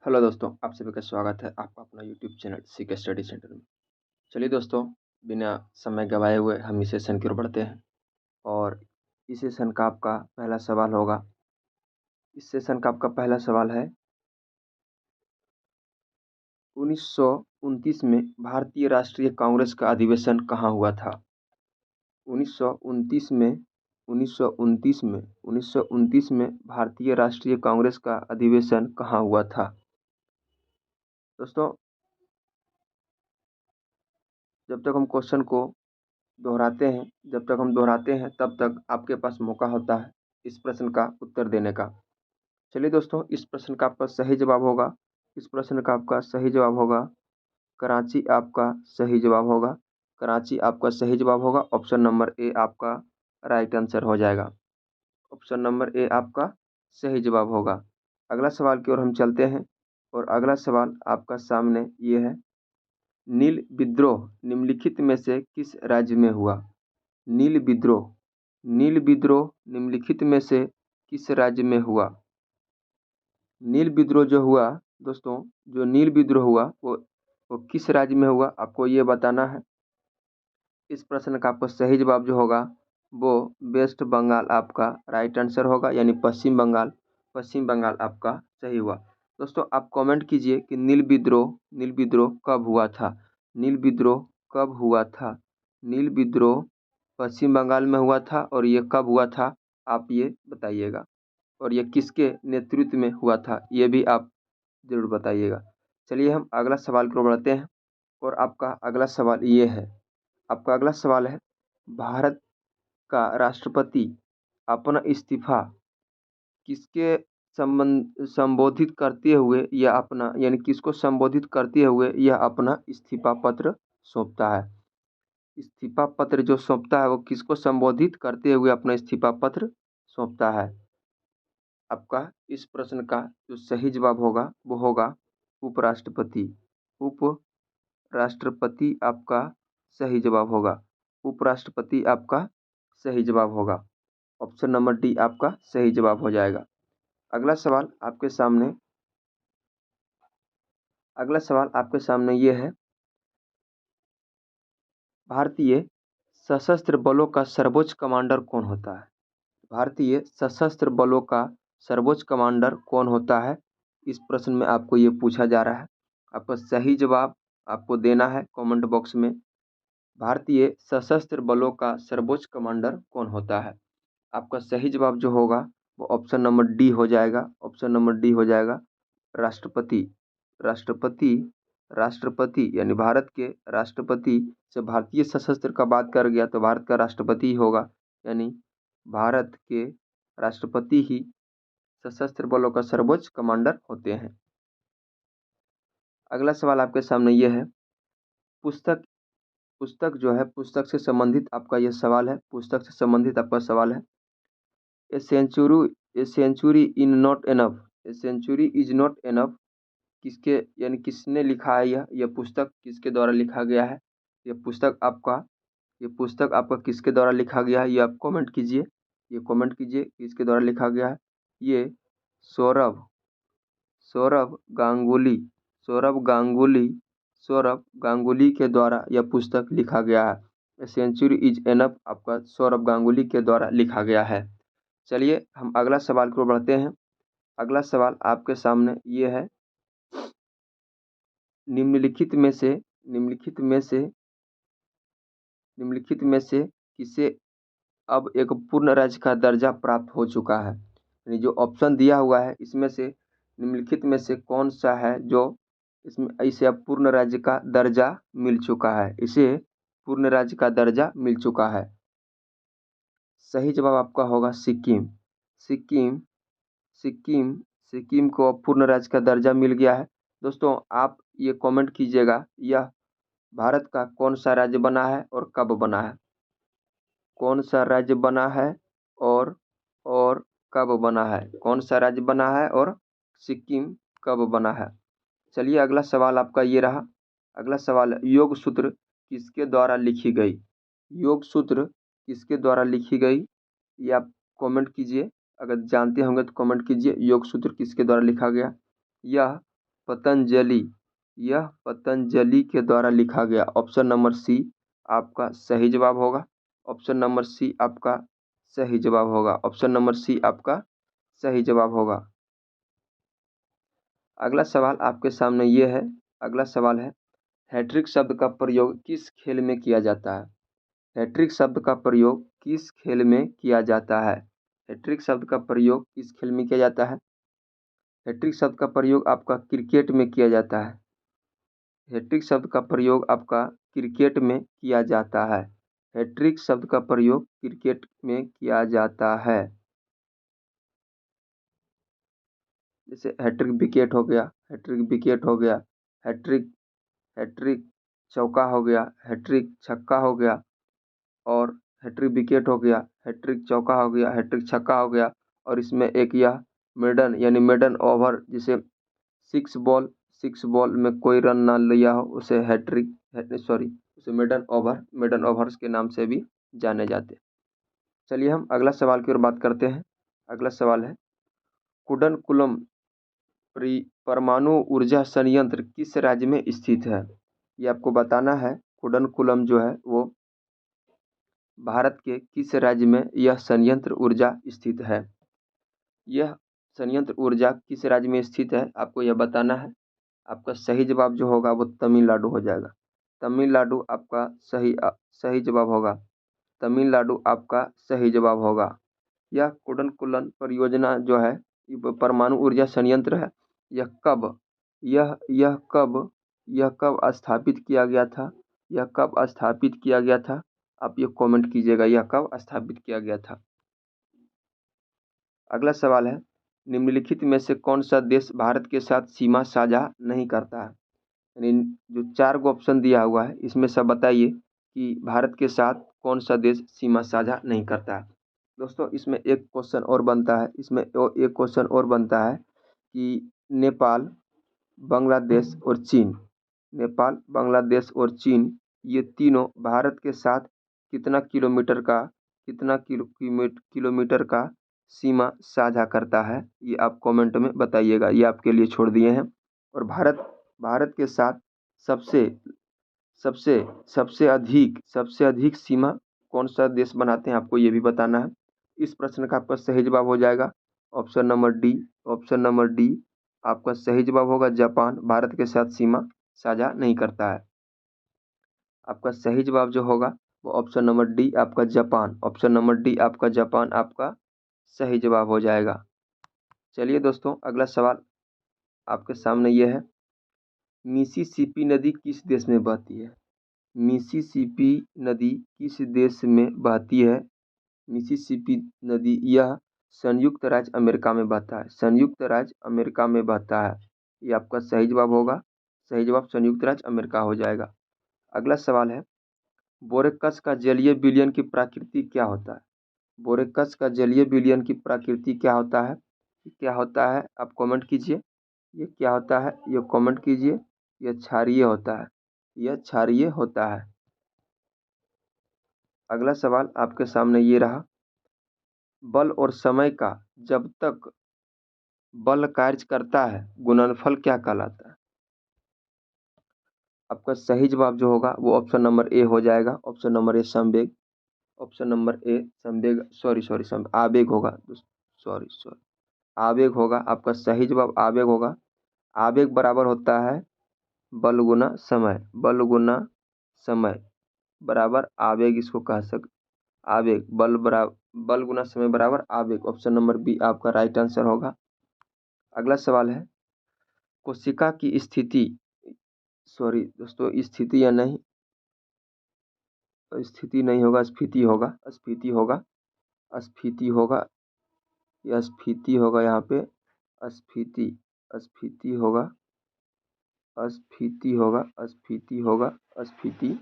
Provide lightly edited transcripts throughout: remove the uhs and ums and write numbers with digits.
Hello दोस्तों, आप सभी का स्वागत है आपका अपना YouTube channel CK study centre में। चलिए दोस्तों, बिना समय गवाए हुए हम इस सेशन की ओर बढ़ते हैं और इस सेशन का आपका पहला सवाल होगा। इस सेशन का आपका पहला सवाल है, 1929 में भारतीय राष्ट्रीय कांग्रेस का अधिवेशन कहाँ हुआ था? 1929 में 1929 में भारतीय राष्ट्रीय कांग्रेस का अधिवेशन कहाँ हुआ था? दोस्तों, जब तक हम क्वेश्चन को दोहराते हैं जब तक हम दोहराते हैं तब तक आपके पास मौका होता है इस प्रश्न का उत्तर देने का। चलिए दोस्तों, इस प्रश्न का आपका सही जवाब होगा इस प्रश्न का आपका सही जवाब होगा कराची। आपका सही जवाब होगा कराची। आपका सही जवाब होगा। ऑप्शन नंबर ए आपका राइट आंसर हो जाएगा। ऑप्शन नंबर ए आपका सही जवाब होगा। अगला सवाल की ओर हम चलते हैं और अगला सवाल आपका सामने ये है, नील विद्रोह निम्नलिखित में से किस राज्य में हुआ? नील विद्रोह नील विद्रोह निम्नलिखित में से किस राज्य में हुआ? नील विद्रोह जो हुआ दोस्तों, जो नील विद्रोह हुआ वो किस राज्य में हुआ, आपको ये बताना है। इस प्रश्न का आपको सही जवाब जो होगा वो वेस्ट बंगाल आपका राइट आंसर होगा, यानी पश्चिम बंगाल आपका सही हुआ। दोस्तों, आप कमेंट कीजिए कि नील विद्रोह कब हुआ था? नील विद्रोह कब हुआ था? नील विद्रोह पश्चिम बंगाल में हुआ था और ये कब हुआ था आप ये बताइएगा, और ये किसके नेतृत्व में हुआ था ये भी आप जरूर बताइएगा। चलिए हम अगला सवाल की ओर बढ़ते हैं और आपका अगला सवाल ये है। आपका अगला सवाल है, भारत का राष्ट्रपति अपना इस्तीफा किसके संबोधित करते हुए या अपना यानी किसको संबोधित करते हुए यह अपना इस्तीफा पत्र सौंपता है? इस्तीफा पत्र जो सौंपता है वो किसको संबोधित करते हुए अपना इस्तीफा पत्र सौंपता है? आपका इस प्रश्न का जो सही जवाब होगा वो होगा उपराष्ट्रपति। उपराष्ट्रपति आपका सही जवाब होगा। उपराष्ट्रपति आपका सही जवाब होगा। ऑप्शन नंबर डी आपका सही जवाब हो जाएगा। अगला सवाल आपके सामने ये है, भारतीय सशस्त्र बलों का सर्वोच्च कमांडर कौन होता है? भारतीय सशस्त्र बलों का सर्वोच्च कमांडर कौन होता है? इस प्रश्न में आपको ये पूछा जा रहा है। आपका सही जवाब आपको देना है कमेंट बॉक्स में। भारतीय सशस्त्र बलों का सर्वोच्च कमांडर कौन होता है? आपका सही जवाब जो होगा वो ऑप्शन नंबर डी हो जाएगा। ऑप्शन नंबर डी हो जाएगा राष्ट्रपति। राष्ट्रपति राष्ट्रपति यानी भारत के राष्ट्रपति से भारतीय सशस्त्र का बात कर गया तो भारत का राष्ट्रपति ही होगा, यानी भारत के राष्ट्रपति ही सशस्त्र बलों का सर्वोच्च कमांडर होते हैं। अगला सवाल आपके सामने ये है, पुस्तक पुस्तक जो है पुस्तक से संबंधित आपका ये सवाल है। पुस्तक से संबंधित आपका सवाल है, a century in not enough a century is not enough किसके यानी किसने लिखा है? यह पुस्तक किसके द्वारा लिखा गया है? ये पुस्तक आपका किसके द्वारा लिखा गया है ये आप कमेंट कीजिए। ये कमेंट कीजिए किसके द्वारा लिखा गया है। ये सौरभ सौरभ गांगुली सौरभ गांगुली सौरभ गांगुली के द्वारा यह पुस्तक लिखा गया है। ए सेंचुरी इज एनफ आपका सौरभ गांगुली के द्वारा लिखा गया है। चलिए हम अगला सवाल को बढ़ते हैं। अगला सवाल आपके सामने ये है, निम्नलिखित में से निम्नलिखित में से किसे अब एक पूर्ण राज्य का दर्जा प्राप्त हो चुका है? यानी जो ऑप्शन दिया हुआ है इसमें से निम्नलिखित में से कौन सा है जो इसमें इसे अब पूर्ण राज्य का दर्जा मिल चुका है? इसे पूर्ण राज्य का दर्जा मिल चुका है। सही जवाब आपका होगा सिक्किम। सिक्किम सिक्किम सिक्किम को पूर्ण राज्य का दर्जा मिल गया है। दोस्तों, आप ये कमेंट कीजिएगा, यह भारत का कौन सा राज्य बना है और कब बना है? कौन सा राज्य बना है और कब बना है? कौन सा राज्य बना है और सिक्किम कब बना है? चलिए अगला सवाल आपका ये रहा। अगला सवाल, योग सूत्र किसके द्वारा लिखी गई? योग सूत्र किसके द्वारा लिखी गई ये आप कमेंट कीजिए। अगर जानते होंगे तो कमेंट कीजिए, योग सूत्र किसके द्वारा लिखा गया? यह पतंजलि, यह पतंजलि के द्वारा लिखा गया। ऑप्शन नंबर सी आपका सही जवाब होगा। ऑप्शन नंबर सी आपका सही जवाब होगा। ऑप्शन नंबर सी आपका सही जवाब होगा। अगला सवाल आपके सामने ये है। अगला सवाल है, हैट्रिक शब्द का प्रयोग किस खेल में किया जाता है? हैट्रिक शब्द का प्रयोग किस खेल में किया जाता है? हैट्रिक शब्द का प्रयोग किस खेल में किया जाता है? हैट्रिक शब्द का प्रयोग आपका क्रिकेट में किया जाता है। हैट्रिक शब्द का प्रयोग आपका क्रिकेट में किया जाता है। हैट्रिक शब्द का प्रयोग क्रिकेट में किया जाता है। जैसे हैट्रिक विकेट हो गया, हैट्रिक विकेट हो गया, हैट्रिक हैट्रिक चौका हो गया, हैट्रिक छक्का हो गया, और हैट्रिक विकेट हो गया, हैट्रिक चौका हो गया, हैट्रिक छक्का हो गया, और इसमें एक यह मेडन यानी मेडन ओवर, जिसे सिक्स बॉल में कोई रन ना लिया हो उसे उसे मेडन ओवर्स के नाम से भी जाने जाते हैं। चलिए हम अगला सवाल की ओर बात करते हैं। अगला सवाल है, कुडनकुलम परमाणु ऊर्जा संयंत्र किस राज्य में स्थित है? ये आपको बताना है। कुडनकुलम जो है वो भारत के किस राज्य में यह संयंत्र ऊर्जा स्थित है? यह संयंत्र ऊर्जा किस राज्य में स्थित है आपको यह बताना है। आपका सही जवाब जो होगा वो तमिलनाडु हो जाएगा। तमिलनाडु आपका सही जवाब होगा। तमिलनाडु आपका सही जवाब होगा। यह कुडनकुलम परियोजना जो है, ये परमाणु ऊर्जा संयंत्र है, यह कब यह यह कब यह कब स्थापित किया गया था? यह कब स्थापित किया गया था? आप ये कमेंट कीजिएगा, यह कब स्थापित किया गया था। अगला सवाल है, निम्नलिखित में से कौन सा देश भारत के साथ सीमा साझा नहीं करता है? यानी जो 4 गो ऑप्शन दिया हुआ है इसमें से बताइए कि भारत के साथ कौन सा देश सीमा साझा नहीं करता है। दोस्तों इसमें एक क्वेश्चन और बनता है, एक क्वेश्चन और बनता है कि नेपाल, बांग्लादेश और चीन, नेपाल, बांग्लादेश और चीन, ये तीनों भारत के साथ किलोमीटर का सीमा साझा करता है? ये आप कमेंट में बताइएगा, ये आपके लिए छोड़ दिए हैं। और भारत के साथ सबसे सबसे सबसे अधिक सीमा कौन सा देश बनाते हैं आपको ये भी बताना है। इस प्रश्न का आपका सही जवाब हो जाएगा option number D. Option number D आपका सही जवाब होगा। जापान भारत के साथ सीमा साझा नहीं करता है। आपका सही जवाब जो होगा वो ऑप्शन नंबर डी आपका जापान। ऑप्शन नंबर डी आपका जापान आपका सही जवाब हो जाएगा। चलिए दोस्तों अगला सवाल आपके सामने ये है, मिसिसिपी नदी किस देश में बहती है? मिसिसिपी नदी किस देश में बहती है? मिसिसिपी नदी यह संयुक्त राज्य अमेरिका में बहता है। संयुक्त राज्य अमेरिका में बहता है। ये आपका सही जवाब होगा। सही जवाब संयुक्त राज्य अमेरिका हो जाएगा। अगला सवाल है, बोरेकस का जलीय विलयन की प्रकृति क्या होता है? बोरेकस का जलीय विलयन की प्रकृति क्या होता है? क्या होता है आप कमेंट कीजिए। ये क्या होता है ये कमेंट कीजिए। यह क्षारीय होता है। यह क्षारीय होता है। अगला सवाल आपके सामने ये रहा, बल और समय का जब तक बल कार्य करता है गुणनफल क्या कहलाता है? आपका सही जवाब जो होगा वो ऑप्शन नंबर ए हो जाएगा। ऑप्शन नंबर ए संवेग। ऑप्शन नंबर ए संवेग आवेग होगा। सॉरी आवेग होगा। आपका सही जवाब आवेग होगा। आवेग बराबर होता है बल गुना समय। बल गुना समय बराबर आवेग, इसको कह सक आवेग बल गुना समय बराबर आवेग। ऑप्शन नंबर बी आपका राइट आंसर होगा। अगला सवाल है, कोशिका की स्थिति दोस्तों स्थिति या नहीं, स्थिति नहीं होगा, स्फीति होगा। स्फीति होगा। स्फीति होगा। यह स्फीति होगा। यहाँ पे स्फीति स्फीति होगा। स्फीति होगा। स्फीति होगा। स्फीति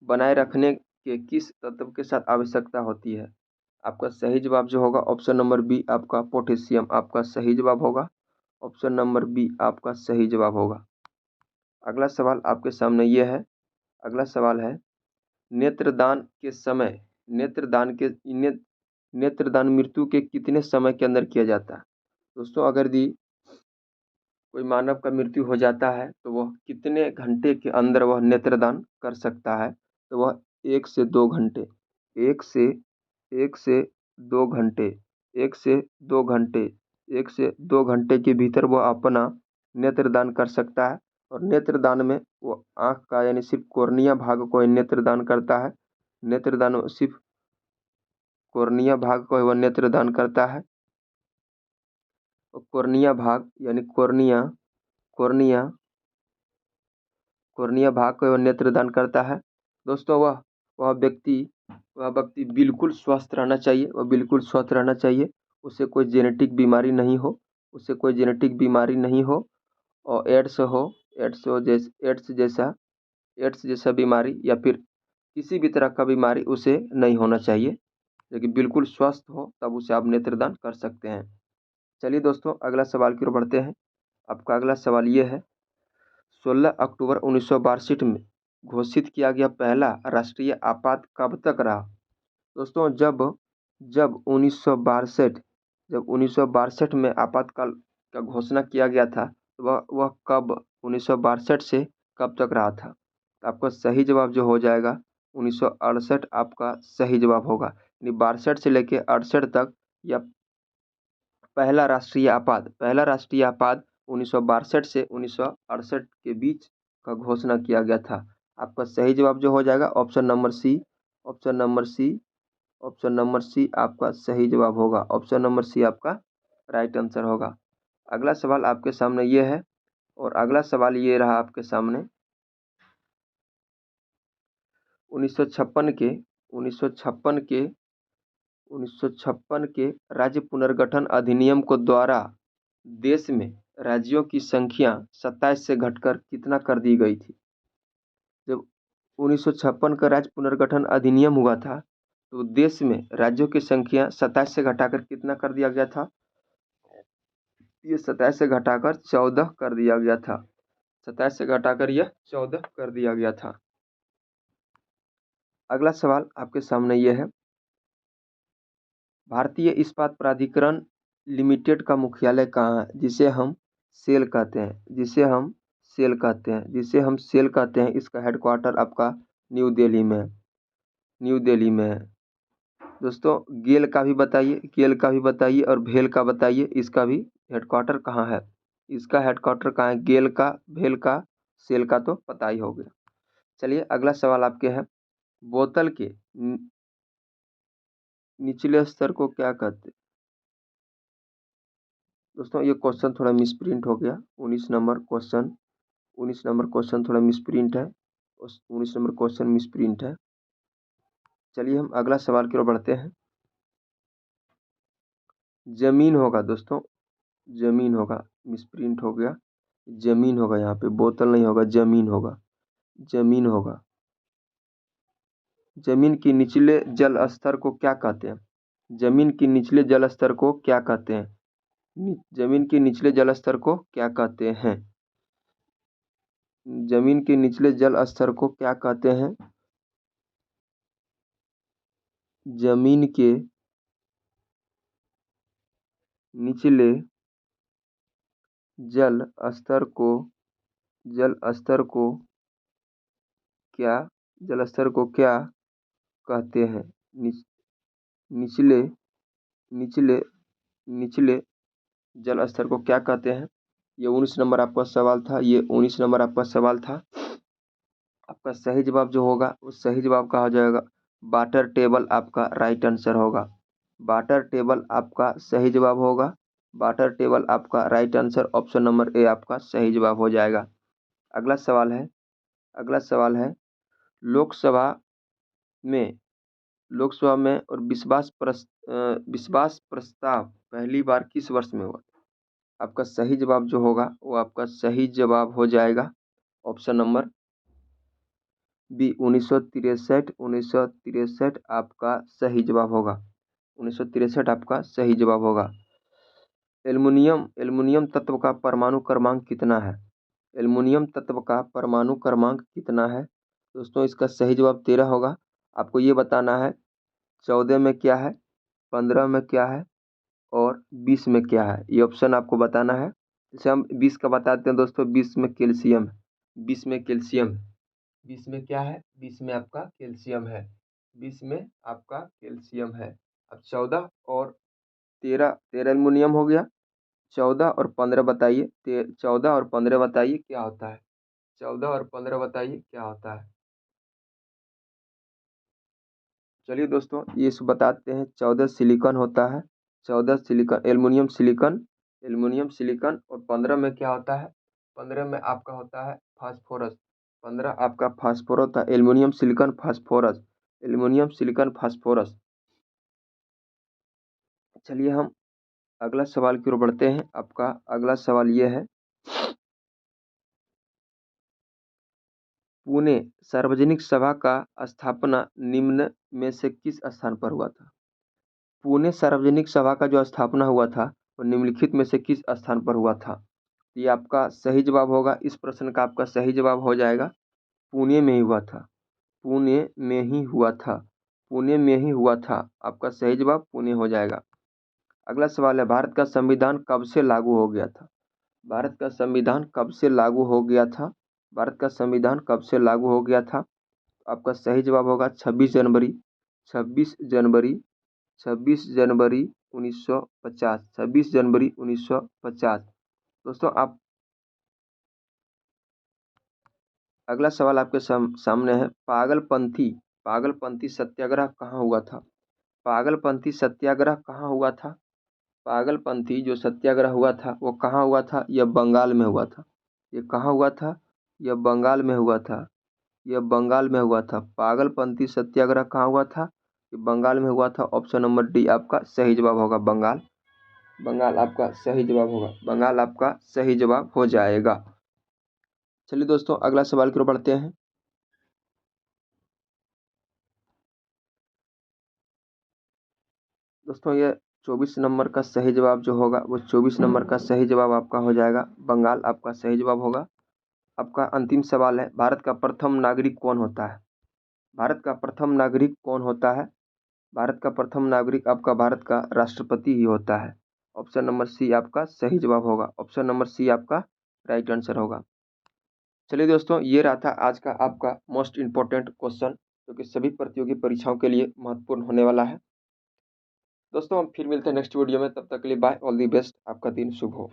बनाए रखने के किस तत्व के साथ आवश्यकता होती है? आपका सही जवाब जो होगा ऑप्शन नंबर बी आपका पोटेशियम आपका सही जवाब होगा। ऑप्शन नंबर बी आपका सही जवाब होगा। अगला सवाल आपके सामने ये है। अगला सवाल है, नेत्रदान के समय नेत्रदान मृत्यु के कितने समय के अंदर किया जाता है? दोस्तों कोई मानव का मृत्यु हो जाता है तो वह कितने घंटे के अंदर वह नेत्रदान कर सकता है? तो वह 1 से 2 घंटे, एक से 1 से 2 घंटे, 1 से 2 घंटे, 1 से 2 घंटे के भीतर वह अपना नेत्रदान कर सकता है। और नेत्रदान में वो आँख का यानी सिर्फ कॉर्निया भाग को ही नेत्रदान करता है। नेत्रदान में सिर्फ कॉर्निया भाग को ही वह नेत्रदान करता है। और कॉर्निया भाग यानी कॉर्निया कॉर्निया कॉर्निया भाग को वह नेत्रदान करता है। दोस्तों वह व्यक्ति बिल्कुल स्वस्थ रहना चाहिए, वह बिल्कुल स्वस्थ रहना चाहिए। उसे कोई जेनेटिक बीमारी नहीं हो, उसे कोई जेनेटिक बीमारी नहीं हो और एड्स जैसा बीमारी या फिर किसी भी तरह का बीमारी उसे नहीं होना चाहिए। लेकिन बिल्कुल स्वस्थ हो तब उसे आप नेत्रदान कर सकते हैं। चलिए दोस्तों अगला सवाल की ओर बढ़ते हैं। आपका अगला सवाल ये है, 16 अक्टूबर 1962 में घोषित किया गया पहला राष्ट्रीय आपात कब तक रहा? दोस्तों जब जब 1962 में आपातकाल का घोषणा किया गया था तो वह कब 1962 से कब तक रहा था? तो आपका सही जवाब जो हो जाएगा 1968 आपका सही जवाब होगा। यानी 62 से लेकर 68 तक यह पहला राष्ट्रीय आपात 1962 से 1968 के बीच का घोषणा किया गया था। आपका सही जवाब जो हो जाएगा option number C. Option number C आपका सही जवाब होगा। ऑप्शन नंबर सी आपका राइट आंसर होगा। अगला सवाल आपके सामने ये है और अगला सवाल ये रहा आपके सामने, 1956 के राज्य पुनर्गठन अधिनियम को द्वारा देश में राज्यों की संख्या 27 से घटकर कितना कर दी गई थी? जब 1956 का राज्य पुनर्गठन अधिनियम हुआ था तो देश में राज्यों की संख्या 27 से घटाकर कितना कर दिया गया था? ये 27 से घटाकर 14 कर दिया गया था। 27 से घटाकर यह 14 कर दिया गया था। अगला सवाल आपके सामने यह है, भारतीय इस्पात प्राधिकरण लिमिटेड का मुख्यालय कहाँ है? जिसे हम सेल कहते हैं। इसका हेडक्वार्टर आपका न्यू दिल्ली में है। दोस्तों गेल का भी बताइए और भेल का बताइए, इसका भी हेडक्वार्टर कहाँ है? इसका हेडक्वार्टर कहाँ है? गेल का, भेल का, सेल का तो पता ही हो गया। चलिए अगला सवाल आपके है, बोतल के निचले स्तर को क्या कहते हैं? दोस्तों ये क्वेश्चन थोड़ा मिसप्रिंट हो गया। 19 नंबर क्वेश्चन थोड़ा मिसप्रिंट है। 19 नंबर क्वेश्चन मिसप्रिंट है। चलिए हम अगला सवाल की ओर बढ़ते हैं। जमीन होगा दोस्तों, जमीन होगा, मिसप्रिंट हो गया। जमीन होगा, यहाँ पे बोतल नहीं होगा, जमीन होगा। जमीन के निचले जल स्तर को क्या कहते हैं? जमीन के निचले जल स्तर को क्या कहते हैं? जमीन के निचले जल स्तर को क्या कहते हैं? जमीन के निचले जल स्तर को क्या कहते हैं? जमीन के निचले जल स्तर को क्या कहते हैं? निचले जल स्तर को क्या कहते हैं? ये 19 नंबर आपका सवाल था। आपका सही जवाब जो होगा उस सही जवाब का हो जाएगा वाटर टेबल, आपका राइट आंसर होगा। वाटर टेबल आपका सही जवाब होगा। वाटर टेबल आपका right answer, option number A आपका सही जवाब हो जाएगा। अगला सवाल है लोकसभा में और विश्वास प्रस्ताव पहली बार किस वर्ष में हुआ? आपका सही जवाब जो होगा वो आपका सही जवाब हो जाएगा ऑप्शन नंबर बी 1963 आपका सही जवाब होगा। 1963 आपका सही जवाब होगा। एल्युमिनियम तत्व का परमाणु क्रमांक कितना है? एल्युमिनियम तत्व का परमाणु क्रमांक कितना है? दोस्तों इसका सही जवाब 13 होगा। आपको ये बताना है 14 में क्या है, 15 में क्या है और 20 में क्या है, ये ऑप्शन आपको बताना है। जैसे हम 20 का बताते हैं दोस्तों, 20 में कैल्शियम है, 20 में कैल्शियम है, 20 में क्या है, 20 में आपका कैल्शियम है, 20 में आपका कैल्शियम है। अब 14 और 13, 13 एल्युमिनियम हो गया। 14 और 15 बताइए, 14 और 15 बताइए क्या होता है, 14 और 15 बताइए क्या होता है। चलिए दोस्तों ये बताते हैं। 14 सिलिकॉन होता है, 14 silicon, aluminium silicon, aluminium silicon. और 15 में क्या होता है, 15 में आपका होता है फास्फोरस, 15 आपका फास्फोरस होता है, aluminium silicon phosphorus, aluminium silicon phosphorus. चलिए हम अगला सवाल की ओर बढ़ते हैं। आपका अगला सवाल ये है, पुणे सार्वजनिक सभा का स्थापना निम्न में से किस स्थान पर हुआ था। पुणे सार्वजनिक सभा का जो स्थापना हुआ था वो निम्नलिखित में से किस स्थान पर हुआ था। ये आपका सही जवाब होगा, इस प्रश्न का आपका सही जवाब हो जाएगा पुणे में ही हुआ था, पुणे में ही हुआ था, पुणे में ही हुआ था। आपका सही जवाब पुणे हो जाएगा। अगला सवाल है, भारत का संविधान कब से लागू हो गया था। भारत का संविधान कब से लागू हो गया था, भारत का संविधान कब से लागू हो गया था। आपका सही जवाब होगा 26 जनवरी, 26 जनवरी, 26 जनवरी 1950, 26 जनवरी 1950। दोस्तों आप अगला सवाल आपके सामने है, पागलपंथी, पागलपंथी सत्याग्रह कहाँ हुआ था। पागलपंथी सत्याग्रह कहाँ हुआ था। पागलपंथी जो सत्याग्रह हुआ था वो कहाँ हुआ था। यह बंगाल में हुआ था। ये कहाँ हुआ था, यह बंगाल में हुआ था, यह बंगाल में हुआ था। पागलपंथी सत्याग्रह कहाँ हुआ था, ये बंगाल में हुआ था। ऑप्शन नंबर डी आपका सही जवाब होगा, बंगाल, बंगाल आपका सही जवाब होगा, बंगाल आपका सही जवाब हो जाएगा। चलिए दोस्तों अगला सवाल की ओर बढ़ते हैं। दोस्तों ये 24 नंबर का सही जवाब जो होगा वो 24 नंबर का सही जवाब आपका हो जाएगा, बंगाल आपका सही जवाब होगा। आपका अंतिम सवाल है, भारत का प्रथम नागरिक कौन होता है। भारत का प्रथम नागरिक कौन होता है। भारत का प्रथम नागरिक आपका भारत का राष्ट्रपति ही होता है। ऑप्शन नंबर सी आपका सही जवाब होगा, ऑप्शन नंबर सी आपका राइट आंसर होगा। चलिए दोस्तों ये रहा था आज का आपका मोस्ट इम्पोर्टेंट क्वेश्चन, जो कि सभी प्रतियोगी परीक्षाओं के लिए महत्वपूर्ण होने वाला है। दोस्तों हम फिर मिलते हैं नेक्स्ट वीडियो में, तब तक के लिए बाय, ऑल दी बेस्ट, आपका दिन शुभ हो।